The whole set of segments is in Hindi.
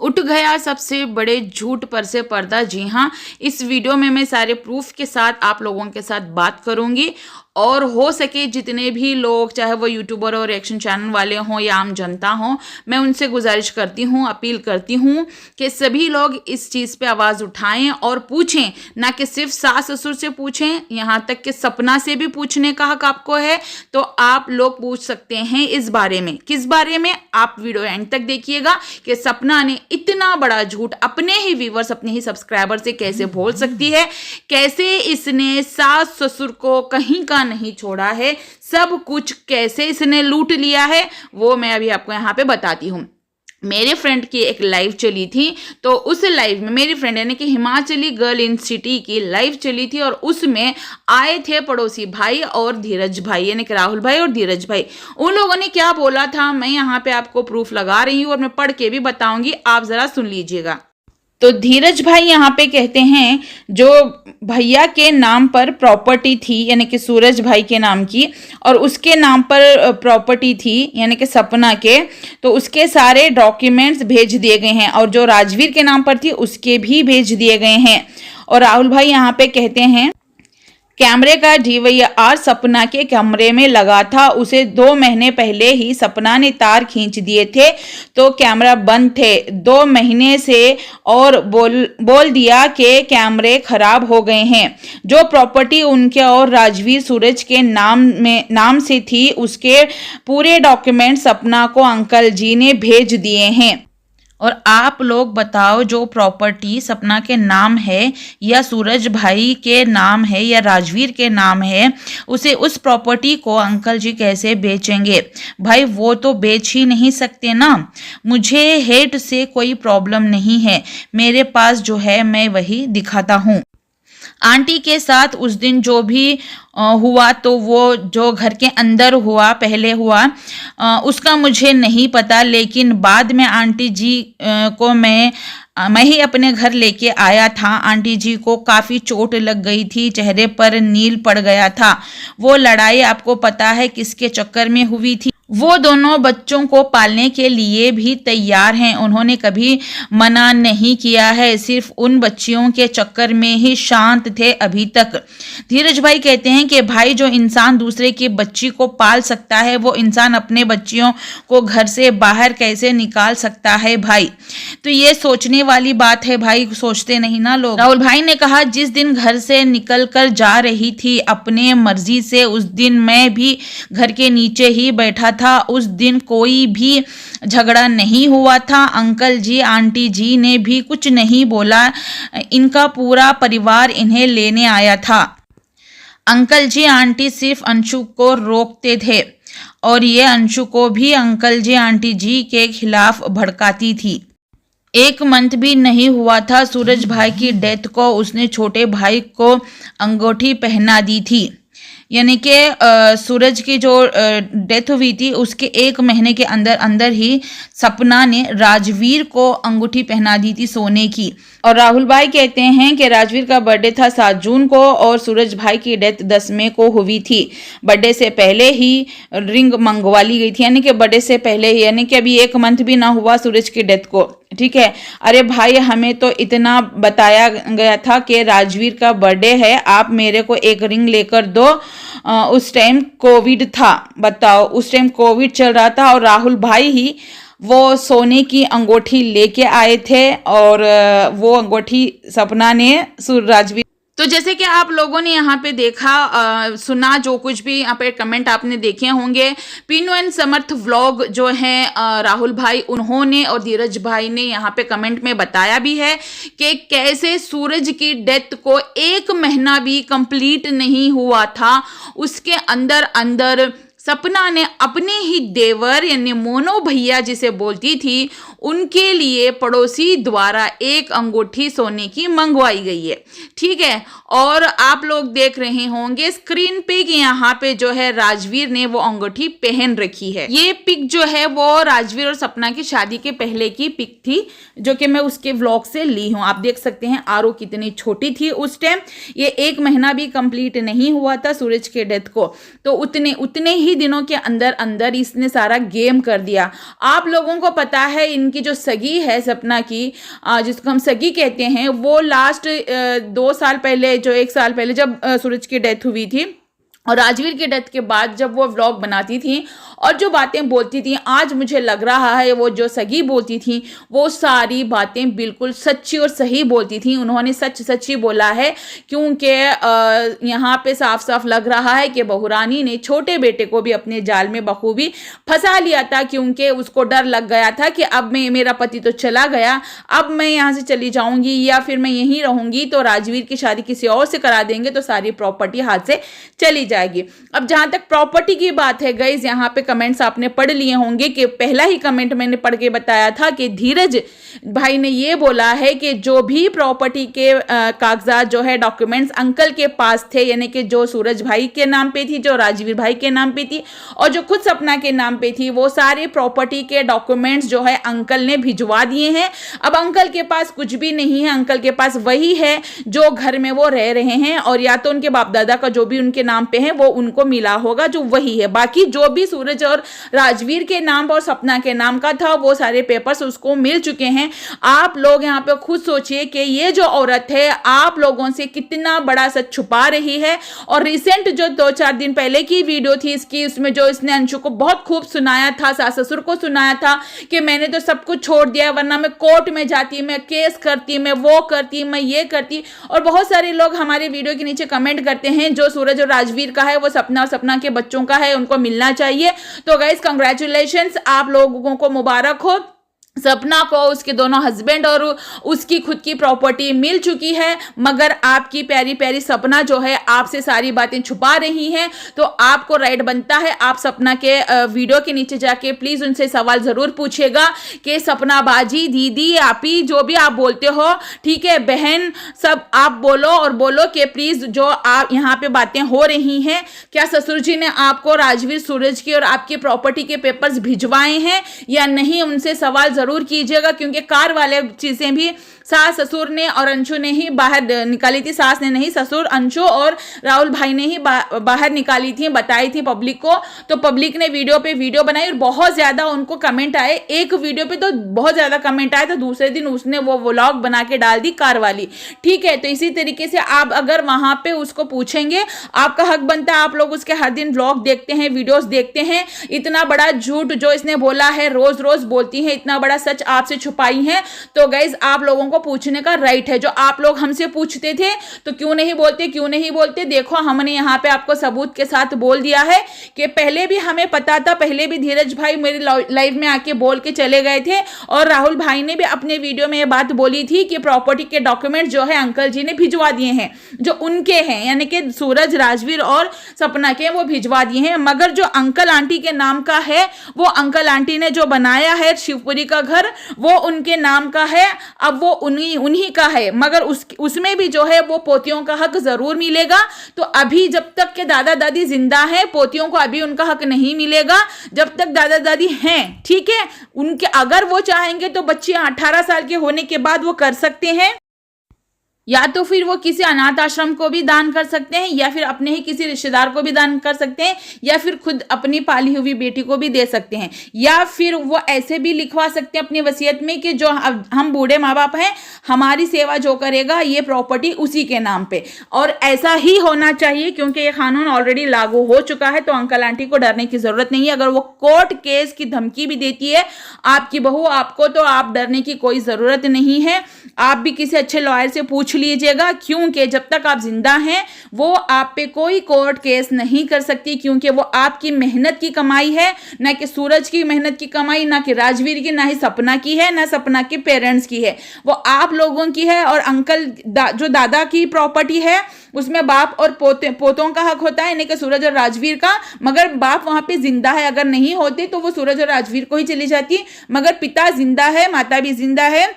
उठ गया सबसे बड़े झूठ पर से पर्दा। जी हाँ, इस वीडियो में मैं सारे प्रूफ के साथ आप लोगों के साथ बात करूंगी और हो सके जितने भी लोग, चाहे वो यूट्यूबर और रिएक्शन चैनल वाले हों या आम जनता हो, मैं उनसे गुजारिश करती हूँ, अपील करती हूँ कि सभी लोग इस चीज़ पे आवाज़ उठाएं और पूछें, ना कि सिर्फ सास ससुर से पूछें, यहाँ तक कि सपना से भी पूछने का हक आपको है। तो आप लोग पूछ सकते हैं इस बारे में। किस बारे में? आप वीडियो एंड तक देखिएगा कि सपना ने इतना बड़ा झूठ अपने ही व्यूवर्स, अपने ही सब्सक्राइबर से कैसे बोल सकती है, कैसे इसने सास ससुर को कहीं का नहीं छोड़ा है, सब कुछ कैसे इसने लूट लिया है, वो मैं अभी आपको यहाँ पे बताती हूँ। मेरे फ्रेंड की एक लाइव चली थी, तो उस लाइव में मेरी फ्रेंड यानी कि हिमाचली गर्ल इन सिटी की लाइव चली थी और उसमें आए थे पड़ोसी भाई और धीरज भाई, यानी कि राहुल भाई और धीरज भाई। उन लोगों ने क्या बोला था मैं यहाँ पे आपको प्रूफ लगा रही हूँ और मैं पढ़ के भी बताऊंगी, आप जरा सुन लीजिएगा। तो धीरज भाई यहाँ पे कहते हैं जो भैया के नाम पर प्रॉपर्टी थी, यानी कि सूरज भाई के नाम की, और उसके नाम पर प्रॉपर्टी थी यानी कि सपना के, तो उसके सारे डॉक्यूमेंट्स भेज दिए गए हैं और जो राजवीर के नाम पर थी उसके भी भेज दिए गए हैं। और राहुल भाई यहाँ पे कहते हैं कैमरे का DVR सपना के कमरे में लगा था, उसे 2 महीने पहले ही सपना ने तार खींच दिए थे तो कैमरा बंद थे 2 महीने से, और बोल दिया कि कैमरे खराब हो गए हैं। जो प्रॉपर्टी उनके और राजवीर सूरज के नाम से थी उसके पूरे डॉक्यूमेंट सपना को अंकल जी ने भेज दिए हैं। और आप लोग बताओ, जो प्रॉपर्टी सपना के नाम है या सूरज भाई के नाम है या राजवीर के नाम है, उसे उस प्रॉपर्टी को अंकल जी कैसे बेचेंगे? भाई वो तो बेच ही नहीं सकते ना। मुझे हेट से कोई प्रॉब्लम नहीं है, मेरे पास जो है मैं वही दिखाता हूँ। आंटी के साथ उस दिन जो भी हुआ, तो वो जो घर के अंदर हुआ, पहले हुआ, उसका मुझे नहीं पता, लेकिन बाद में आंटी जी को मैं ही अपने घर लेके आया था। आंटी जी को काफ़ी चोट लग गई थी, चेहरे पर नील पड़ गया था। वो लड़ाई आपको पता है किसके चक्कर में हुई थी? वो दोनों बच्चों को पालने के लिए भी तैयार हैं, उन्होंने कभी मना नहीं किया है, सिर्फ उन बच्चियों के चक्कर में ही शांत थे अभी तक। धीरज भाई कहते हैं कि भाई जो इंसान दूसरे की बच्ची को पाल सकता है, वो इंसान अपने बच्चियों को घर से बाहर कैसे निकाल सकता है भाई? तो ये सोचने वाली बात है भाई, सोचते नहीं ना लोग। राहुल भाई ने कहा जिस दिन घर से निकल कर जा रही थी अपने मर्जी से, उस दिन मैं भी घर के नीचे ही बैठा था, उस दिन कोई भी झगड़ा नहीं हुआ था। अंकल जी आंटी जी ने भी कुछ नहीं बोला, इनका पूरा परिवार इन्हें लेने आया था। अंकल जी आंटी सिर्फ अंशु को रोकते थे और ये अंशु को भी अंकल जी आंटी जी के खिलाफ भड़काती थी। 1 मंथ भी नहीं हुआ था सूरज भाई की डेथ को, उसने छोटे भाई को अंगूठी पहना दी थी, यानी कि सूरज की जो डेथ हुई थी उसके 1 महीने के अंदर अंदर ही सपना ने राजवीर को अंगूठी पहना दी थी सोने की। और राहुल भाई कहते हैं कि राजवीर का बर्थडे था 7 जून को और सूरज भाई की डेथ 10 मई को हुई थी। बर्थडे से पहले ही रिंग मंगवा ली गई थी, यानी कि बर्थडे से पहले ही, यानी कि अभी 1 मंथ भी ना हुआ सूरज की डेथ को। ठीक है, अरे भाई हमें तो इतना बताया गया था कि राजवीर का बर्थडे है, आप मेरे को एक रिंग लेकर दो। उस टाइम कोविड था, बताओ, उस टाइम कोविड चल रहा था और राहुल भाई ही वो सोने की अंगूठी लेके आए थे और वो अंगूठी सपना ने राजवीर। तो जैसे कि आप लोगों ने यहाँ पे देखा, सुना, जो कुछ भी यहाँ पे कमेंट आपने देखे होंगे, पीनू एंड समर्थ व्लॉग जो है राहुल भाई उन्होंने और धीरज भाई ने यहाँ पे कमेंट में बताया भी है कि कैसे सूरज की डेथ को 1 महीना भी कंप्लीट नहीं हुआ था, उसके अंदर अंदर सपना ने अपने ही देवर यानी मोनो भैया जिसे बोलती थी, उनके लिए पड़ोसी द्वारा एक अंगूठी सोने की मंगवाई गई है। ठीक है, और आप लोग देख रहे होंगे स्क्रीन पे कि यहाँ पे जो है राजवीर ने वो अंगूठी पहन रखी है। ये पिक जो है वो राजवीर और सपना की शादी के पहले की पिक थी, जो कि मैं उसके व्लॉग से ली हूँ। आप देख सकते हैं आरो कितनी छोटी थी उस टाइम, ये 1 महीना भी कंप्लीट नहीं हुआ था सूरज के डेथ को, तो उतने ही दिनों के अंदर अंदर इसने सारा गेम कर दिया। आप लोगों को पता है इन इनकी जो सगी है सपना की, जिसको हम सगी कहते हैं, वो लास्ट 2 साल पहले, जो 1 साल पहले जब सूरज की डेथ हुई थी और राजवीर के डेथ के बाद जब वो व्लॉग बनाती थी और जो बातें बोलती थी, आज मुझे लग रहा है वो जो सगी बोलती थी वो सारी बातें बिल्कुल सच्ची और सही बोलती थी। उन्होंने सच सच्ची बोला है, क्योंकि यहाँ पे साफ साफ लग रहा है कि बहू रानी ने छोटे बेटे को भी अपने जाल में बखूबी फंसा लिया था, क्योंकि उसको डर लग गया था कि अब मेरा पति तो चला गया, अब मैं यहाँ से चली जाऊंगी या फिर मैं यहीं रहूंगी तो राजवीर की शादी किसी और से करा देंगे तो सारी प्रॉपर्टी हाथ से चली जाएगी। अब जहां तक प्रॉपर्टी की बात है गाइस, यहाँ पे कमेंट्स आपने पढ़ लिए होंगे कि पहला ही कमेंट मैंने पढ़ के बताया था कि धीरज भाई ने ये बोला है कि जो भी प्रॉपर्टी के कागजात जो है डॉक्यूमेंट्स अंकल के पास थे, यानी कि जो सूरज भाई के नाम पे थी, जो राजवीर भाई के नाम पे थी और जो खुद सपना के नाम पे थी, वो सारे प्रॉपर्टी के डॉक्यूमेंट्स जो है अंकल ने भिजवा दिए हैं। अब अंकल के पास कुछ भी नहीं है, अंकल के पास वही है जो घर में वो रह रहे हैं, और या तो उनके बाप दादा का जो भी उनके नाम पे है वो उनको मिला होगा, जो वही है। बाकी जो भी सूरज और राजवीर के नाम और सपना के नाम का था वो सारे पेपर्स उसको मिल चुके हैं। आप लोग यहाँ पे खुद सोचिए कि ये जो औरत है आप लोगों से कितना बड़ा सच छुपा रही है। और रिसेंट जो 2-4 दिन पहले की वीडियो थी इसकी, उसमें जो इसने अंशु को बहुत खूब सुनाया था, सास ससुर को सुनाया था कि मैंने तो सब कुछ छोड़ दिया, वरना मैं कोर्ट में जाती, मैं केस करती, मैं वो करती, मैं ये करती। और बहुत सारे लोग हमारे वीडियो के नीचे कमेंट करते हैं जो सूरज और राजवीर का है वो सपना और सपना के बच्चों का है, उनको मिलना चाहिए। तो गाइस कांग्रेचुलेशंस, आप लोगों को मुबारक हो, सपना को उसके दोनों हस्बैंड और उसकी खुद की प्रॉपर्टी मिल चुकी है, मगर आपकी प्यारी प्यारी सपना जो है आपसे सारी बातें छुपा रही हैं। तो आपको राइट बनता है, आप सपना के वीडियो के नीचे जाके प्लीज उनसे सवाल जरूर पूछेगा कि सपना बाजी, दीदी, आपी, जो भी आप बोलते हो, ठीक है बहन, सब आप बोलो और बोलो कि प्लीज जो आप यहाँ पे बातें हो रही हैं, क्या ससुर जी ने आपको राजवीर सूरज की और आपकी प्रॉपर्टी के पेपर्स भिजवाए हैं या नहीं, उनसे सवाल जरूर कीजिएगा। क्योंकि कार वाले चीजें भी सास ससुर ने और अंशु ने ही बाहर निकाली थी, सास ने नहीं, ससुर, अंशु और राहुल भाई ने ही बाहर निकाली थी, बताई थी पब्लिक को। तो पब्लिक ने वीडियो पे वीडियो बनाई और बहुत ज्यादा उनको कमेंट आए, एक वीडियो पे तो बहुत ज्यादा कमेंट आए, तो दूसरे दिन उसने वो व्लॉग बना के डाल दी कार वाली, ठीक है। तो इसी तरीके से आप अगर वहां पे उसको पूछेंगे, आपका हक बनता है, आप लोग उसके हर दिन व्लॉग देखते हैं, वीडियोस देखते हैं, इतना बड़ा झूठ जो इसने बोला है, रोज रोज बोलती है, इतना बड़ा सच आपसे छुपाई है। तो गाइज आप लोगों को पूछने का राइट है, जो आप लोग हमसे पूछते थे तो क्यों नहीं बोलते, क्यों नहीं बोलते, देखो हमने यहाँ पे आपको सबूत के साथ बोल दिया है कि पहले भी हमें पता था, पहले भी धीरज भाई मेरे लाइव में आके बोल के चले गए थे और राहुल भाई ने भी अपने वीडियो में ये बात बोली थी कि प्रॉपर्टी के डॉक्यूमेंट जो है अंकल जी ने भिजवा दिए हैं, जो उनके हैं, यानी कि सूरज, राजवीर और सपना के, वो भिजवा दिए हैं। मगर जो अंकल आंटी के नाम का है, वो अंकल आंटी ने जो बनाया है शिवपुरी का घर, वो उनके नाम का है, अब वो उन्हीं का है, मगर उसमें भी जो है वो पोतियों का हक जरूर मिलेगा। तो अभी जब तक के दादा दादी जिंदा हैं, पोतियों को अभी उनका हक नहीं मिलेगा, जब तक दादा दादी हैं, ठीक है। उनके अगर वो चाहेंगे तो बच्चे 18 साल के होने के बाद वो कर सकते हैं, या तो फिर वो किसी अनाथ आश्रम को भी दान कर सकते हैं, या फिर अपने ही किसी रिश्तेदार को भी दान कर सकते हैं, या फिर खुद अपनी पाली हुई बेटी को भी दे सकते हैं, या फिर वो ऐसे भी लिखवा सकते हैं अपनी वसीयत में कि जो हम बूढ़े माँ बाप हैं, हमारी सेवा जो करेगा ये प्रॉपर्टी उसी के नाम पे। और ऐसा ही होना चाहिए, क्योंकि ये कानून ऑलरेडी लागू हो चुका है। तो अंकल आंटी को डरने की जरूरत नहीं है। अगर वो कोर्ट केस की धमकी भी देती है आपकी बहू आपको, तो आप डरने की कोई जरूरत नहीं है। आप भी किसी अच्छे लॉयर से पूछ लीजिएगा, क्योंकि जब तक आप जिंदा हैं वो आप पे कोई कोर्ट केस नहीं कर सकती, क्योंकि वो आपकी मेहनत की कमाई है, ना कि सूरज की मेहनत की कमाई, ना कि राजवीर की, ना ही सपना की है, ना सपना के पेरेंट्स की है, वो आप लोगों की है। और अंकल जो दादा की प्रॉपर्टी है उसमें बाप और पोतों का हक होता है, यानी कि सूरज और राजवीर का, मगर बाप वहां पे जिंदा है, अगर नहीं होते तो वो सूरज और राजवीर को ही चली जाती, मगर पिता जिंदा है, माता भी जिंदा है,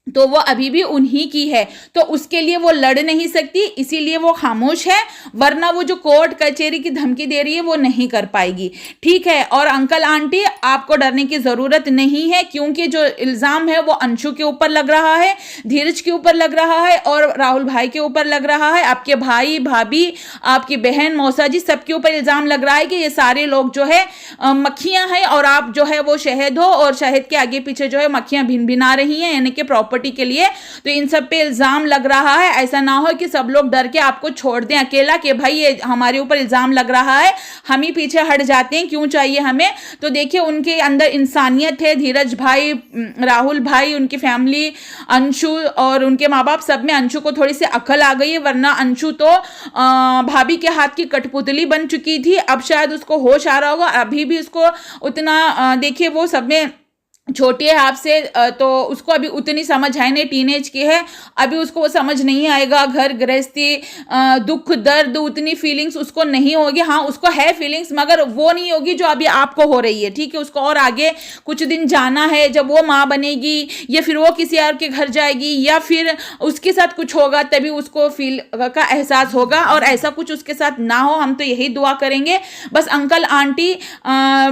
तो वो अभी भी उन्हीं की है, तो उसके लिए वो लड़ नहीं सकती, इसीलिए वो खामोश है, वरना वो जो कोर्ट कचहरी की धमकी दे रही है वो नहीं कर पाएगी। ठीक है। और अंकल आंटी आपको डरने की जरूरत नहीं है, क्योंकि जो इल्जाम है वो अंशु के ऊपर लग रहा है, धीरज के ऊपर लग रहा है और राहुल भाई के ऊपर लग रहा है, आपके भाई भाभी, आपकी बहन मौसा जी, सबके ऊपर इल्जाम लग रहा है कि ये सारे लोग जो है मक्खियां हैं और आप जो है वो शहद हो, और शहद के आगे पीछे जो है मक्खियां भिन भिना रही हैं, यानी कि प्रॉपर्टी के लिए। तो इन सब पे इल्जाम लग रहा है। ऐसा ना हो कि सब लोग डर के आपको छोड़ दें अकेला, कि भाई ये हमारे ऊपर इल्जाम लग रहा है, हम ही पीछे हट जाते हैं, क्यों चाहिए हमें। तो देखिए उनके अंदर इंसानियत है, धीरज भाई, राहुल भाई, उनकी फैमिली, अंशु और उनके माँ बाप, सब में अंशु को थोड़ी सी अकल आ गई है, वरना अंशु तो भाभी के हाथ की कठपुतली बन चुकी थी। अब शायद उसको होश आ रहा होगा, अभी भी उसको उतना देखिए वो सब में छोटी है आपसे, तो उसको अभी उतनी समझ है नहीं, टीनेज की है, अभी उसको वो समझ नहीं आएगा, घर गृहस्थी, दुख दर्द, उतनी फीलिंग्स उसको नहीं होगी। हाँ उसको है फीलिंग्स, मगर वो नहीं होगी जो अभी आपको हो रही है। ठीक है। उसको और आगे कुछ दिन जाना है, जब वो माँ बनेगी या फिर वो किसी और के घर जाएगी या फिर उसके साथ कुछ होगा, तभी उसको फील का एहसास होगा, और ऐसा कुछ उसके साथ ना हो, हम तो यही दुआ करेंगे। बस अंकल आंटी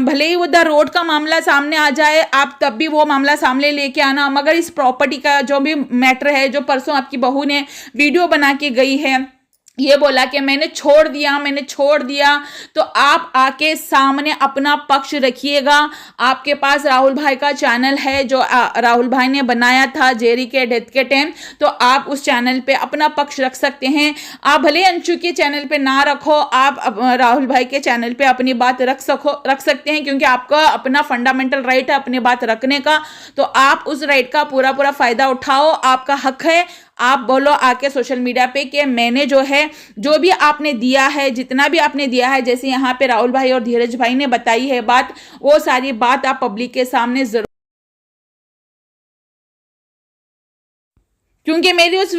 भले ही वो द रोड का मामला सामने आ जाए, आप तब भी वो मामला सामने लेके आना, मगर इस प्रॉपर्टी का जो भी मैटर है, जो परसों आपकी बहू ने वीडियो बना के गई है, ये बोला कि मैंने छोड़ दिया, तो आप आके सामने अपना पक्ष रखिएगा। आपके पास राहुल भाई का चैनल है जो राहुल भाई ने बनाया था जेरी के डेथ के टाइम, तो आप उस चैनल पे अपना पक्ष रख सकते हैं। आप भले अंशु के चैनल पे ना रखो, आप राहुल भाई के चैनल पे अपनी बात रख सकते हैं, क्योंकि आपका अपना फंडामेंटल राइट है अपनी बात रखने का, तो आप उस राइट का पूरा फायदा उठाओ, आपका हक है। आप बोलो आके सोशल मीडिया पे कि मैंने जो है, जो भी आपने दिया है, जितना भी आपने दिया है, जैसे यहाँ पे राहुल भाई और धीरज भाई ने बताई है बात, वो सारी बात आप पब्लिक के सामने जरूर, क्योंकि मेरी उस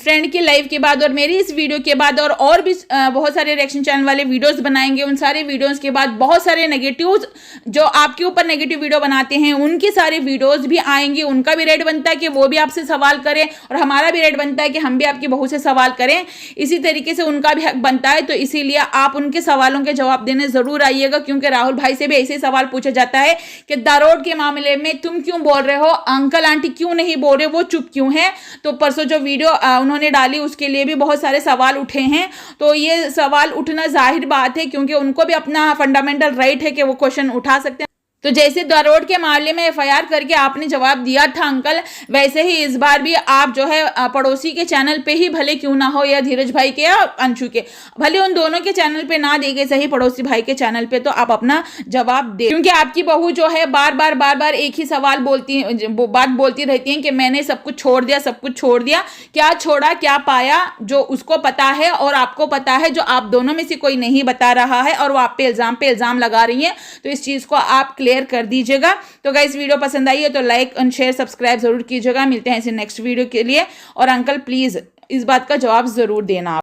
फ्रेंड की लाइव के बाद और मेरी इस वीडियो के बाद और भी बहुत सारे रिएक्शन चैनल वाले वीडियोस बनाएंगे, उन सारे वीडियोस के बाद बहुत सारे नेगेटिव्स जो आपके ऊपर नेगेटिव वीडियो बनाते हैं उनकी सारे वीडियोस भी आएंगे। उनका भी राइट बनता है कि वो भी आपसे सवाल करें, और हमारा भी राइट बनता है कि हम भी आपकी बहू से सवाल करें। इसी तरीके से उनका भी हक बनता है, तो इसीलिए आप उनके सवालों के जवाब देने जरूर आइएगा, क्योंकि राहुल भाई से भी ऐसे सवाल पूछा जाता है कि दारोड के मामले में तुम क्यों बोल रहे हो, अंकल आंटी क्यों नहीं बोल रहे, वो चुप क्यों है। तो परसों जो वीडियो उन्होंने डाली उसके लिए भी बहुत सारे सवाल उठे हैं, तो ये सवाल उठना जाहिर बात है, क्योंकि उनको भी अपना फंडामेंटल राइट है कि वो क्वेश्चन उठा सकते हैं। तो जैसे दारोड के मामले में एफआईआर करके आपने जवाब दिया था अंकल, वैसे ही इस बार भी आप जो है पड़ोसी के चैनल पे ही भले क्यों ना हो, या धीरज भाई के या अंशु के, भले उन दोनों के चैनल पे ना देके सही पड़ोसी भाई के चैनल पे तो आप अपना जवाब दे, क्योंकि आपकी बहू जो है बार बार एक ही सवाल बात बोलती रहती है कि मैंने सब कुछ छोड़ दिया। क्या छोड़ा, क्या पाया, जो उसको पता है और आपको पता है, जो आप दोनों में से कोई नहीं बता रहा है, और वो आप पे इल्जाम लगा रही है। तो इस चीज को आप क्लियर कर दीजिएगा। तो गाइस वीडियो पसंद आई है तो लाइक एंड शेयर सब्सक्राइब जरूर कीजिएगा। मिलते हैं इसे नेक्स्ट वीडियो के लिए, और अंकल प्लीज इस बात का जवाब जरूर देना आप।